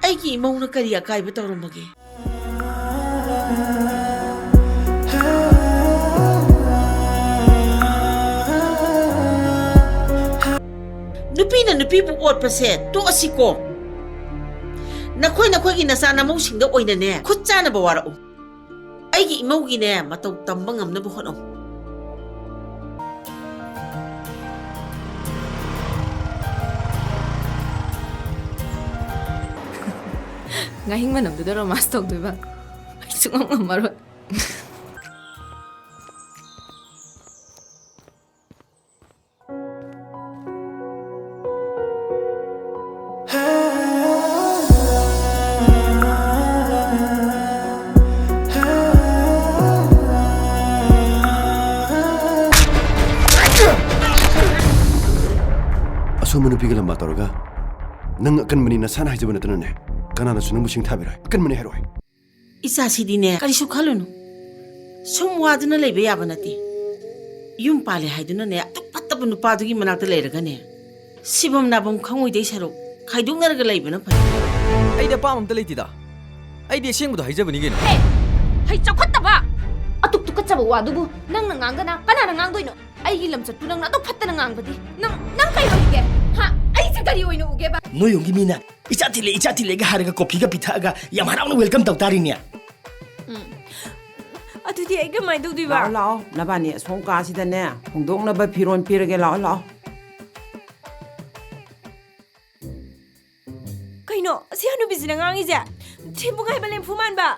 ꯑꯩꯒꯤ ꯏꯃꯧꯅ ꯀꯔꯤ ꯑꯀꯥꯏꯕ ꯇꯧꯔꯝꯕꯒꯦ? ꯅꯨꯄꯤꯅ ꯅꯨꯄꯤꯕꯨ ꯑꯣꯠꯄꯁꯦ ꯇꯣꯛꯑꯁꯤꯀꯣ. ꯅꯈꯣꯏꯒꯤ ꯅꯆꯥ ꯅꯃꯧꯁꯤꯡꯗ ꯑꯣꯏꯅꯅꯦ ꯈꯨꯠ ꯆꯥꯅꯕ ꯋꯥꯔꯛꯎ. ꯑꯩꯒꯤ ꯏꯃꯧꯒꯤꯅꯦ ꯃꯇꯧ ꯇꯝꯕ ꯉꯝꯅꯕ ꯍꯣꯠꯅꯧ. Ngahing manamduda romance tawdoiba. Ay sungam ngammaroi. Asuma nupiga lamba tawraga nang akanmani nasana haijaba natanane kananasu nangbu singthabiroi akanmani heroi. Ichasidine karisu khalunu. Sum waduna leiba yaba nate. Yum pale haiduna ne atuk pattaba nupadugi manakta leiragane. Sibam nabam khangoidei saruk khaidungnarga leibana fai. Aida pam amta leitida. Aidi asengbuda haijabani geno. Hey! Hay chakhattaba! Atuk tukatsaba wadubu nang nangangdana kanana ngangdoino. Aigi lamchatpu nang atuk fattana ngangbadi. Nang kai hoige? Ha? Ai se kari oino ugeba? No yongi mina icha tile ga haraga coffee ga pithaga yam harauna welcome tawtarinya. Adudi ai gamai dodiba. Lao nabani songka sidane hongdongnaba phiron pirage lao. Kaino, si hanu bisina ngangije. Thibu ngai balem fuman ba.